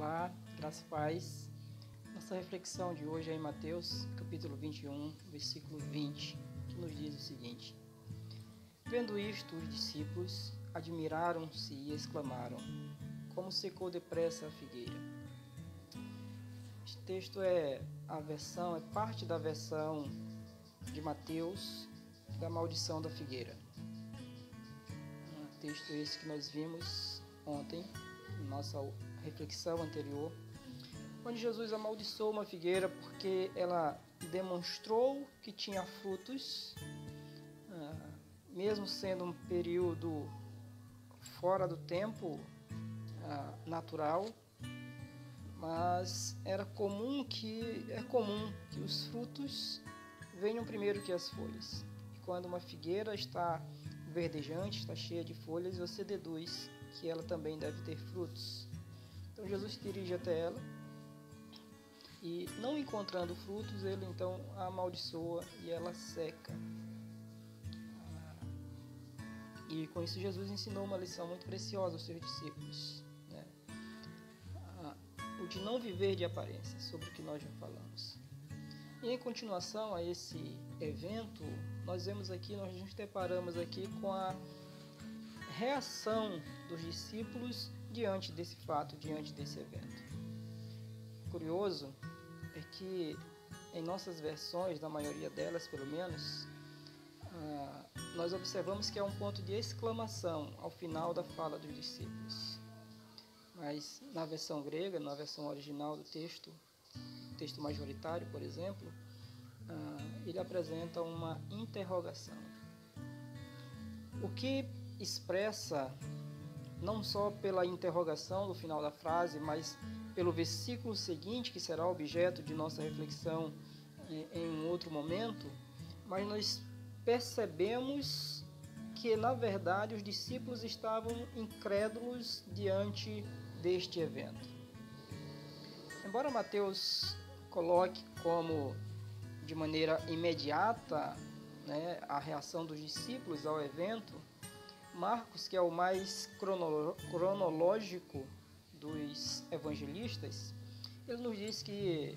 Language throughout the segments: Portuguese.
Olá, graça e paz. Nossa reflexão de hoje é em Mateus, capítulo 21, versículo 20, que nos diz o seguinte: Vendo isto, os discípulos admiraram-se e exclamaram: Como secou depressa a figueira. Este texto é parte da versão de Mateus da maldição da figueira. Um texto esse que nós vimos ontem, em nossa reflexão anterior, onde Jesus amaldiçoou uma figueira porque ela demonstrou que tinha frutos, mesmo sendo um período fora do tempo natural, mas é comum que os frutos venham primeiro que as folhas. E quando uma figueira está verdejante, está cheia de folhas, você deduz que ela também deve ter frutos. Então Jesus se dirige até ela e, não encontrando frutos, ele então a amaldiçoa e ela seca. E com isso Jesus ensinou uma lição muito preciosa aos seus discípulos, né? O de não viver de aparência, sobre o que nós já falamos. E em continuação a esse evento, nós nos deparamos aqui com a reação dos discípulos diante desse fato, diante desse evento. Curioso é que em nossas versões, na maioria delas pelo menos, nós observamos que há um ponto de exclamação ao final da fala dos discípulos. Mas na versão grega, na versão original do texto majoritário, por exemplo, ele apresenta uma interrogação. O que expressa, não só pela interrogação do final da frase, mas pelo versículo seguinte, que será objeto de nossa reflexão em um outro momento, mas nós percebemos que, na verdade, os discípulos estavam incrédulos diante deste evento. Embora Mateus coloque como, de maneira imediata, né, a reação dos discípulos ao evento, Marcos, que é o mais cronológico dos evangelistas, ele nos diz que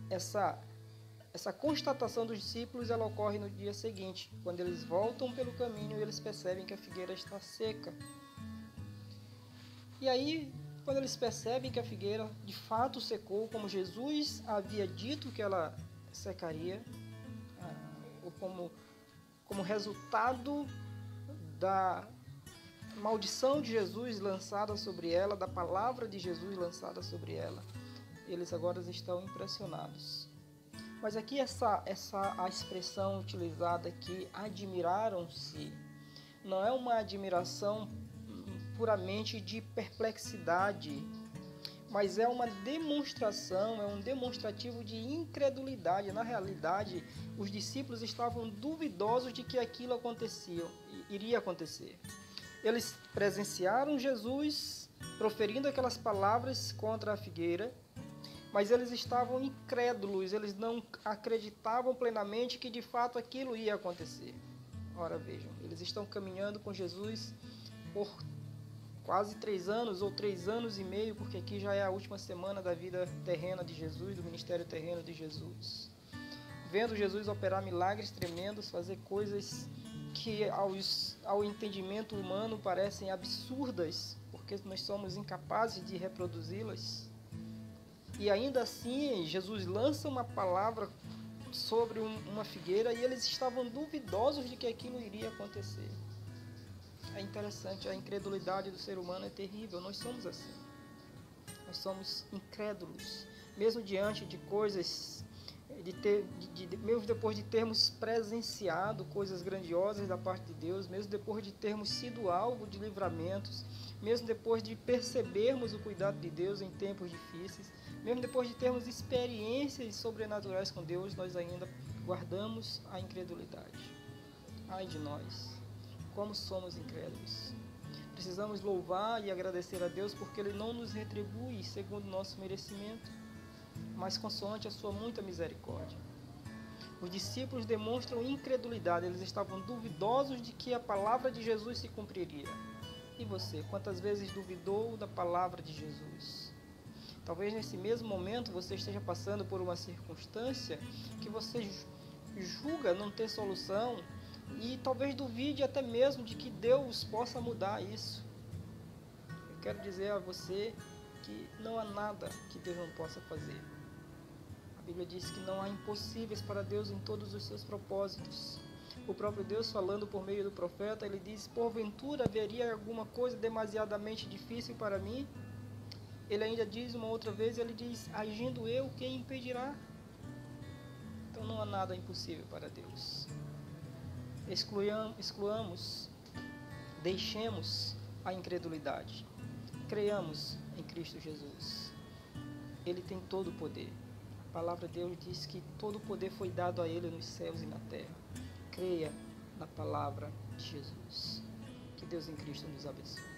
essa constatação dos discípulos ela ocorre no dia seguinte, quando eles voltam pelo caminho e eles percebem que a figueira está seca. E aí, quando eles percebem que a figueira de fato secou, como Jesus havia dito que ela secaria, ou como resultado da maldição de Jesus lançada sobre ela, da palavra de Jesus lançada sobre ela, eles agora estão impressionados. Mas aqui a expressão utilizada aqui, admiraram-se, não é uma admiração puramente de perplexidade, mas é uma demonstração, é um demonstrativo de incredulidade. Na realidade, os discípulos estavam duvidosos de que aquilo iria acontecer. Eles presenciaram Jesus proferindo aquelas palavras contra a figueira, mas eles estavam incrédulos, eles não acreditavam plenamente que de fato aquilo ia acontecer. Ora, vejam, eles estão caminhando com Jesus por quase 3 anos ou 3 anos e meio, porque aqui já é a última semana da vida terrena de Jesus, do ministério terreno de Jesus. Vendo Jesus operar milagres tremendos, fazer coisas que ao entendimento humano parecem absurdas, porque nós somos incapazes de reproduzi-las. E ainda assim, Jesus lança uma palavra sobre uma figueira e eles estavam duvidosos de que aquilo iria acontecer. É interessante, a incredulidade do ser humano é terrível, nós somos assim. Nós somos incrédulos, mesmo diante de coisas, mesmo depois de termos presenciado coisas grandiosas da parte de Deus, mesmo depois de termos sido alvo de livramentos, mesmo depois de percebermos o cuidado de Deus em tempos difíceis, mesmo depois de termos experiências sobrenaturais com Deus, nós ainda guardamos a incredulidade. Ai de nós! Como somos incrédulos. Precisamos louvar e agradecer a Deus porque Ele não nos retribui segundo o nosso merecimento, mas consoante a sua muita misericórdia. Os discípulos demonstram incredulidade, eles estavam duvidosos de que a palavra de Jesus se cumpriria. E você, quantas vezes duvidou da palavra de Jesus? Talvez nesse mesmo momento você esteja passando por uma circunstância que você julga não ter solução e talvez duvide até mesmo de que Deus possa mudar isso. Eu quero dizer a você que não há nada que Deus não possa fazer. A Bíblia diz que não há impossíveis para Deus em todos os seus propósitos. O próprio Deus, falando por meio do profeta, ele diz: porventura haveria alguma coisa demasiadamente difícil para mim? Ele ainda diz uma outra vez, ele diz: agindo eu, quem impedirá? Então não há nada impossível para Deus. Excluamos, deixemos a incredulidade. Creiamos em Cristo Jesus. Ele tem todo o poder. A palavra de Deus diz que todo o poder foi dado a Ele nos céus e na terra. Creia na palavra de Jesus. Que Deus em Cristo nos abençoe.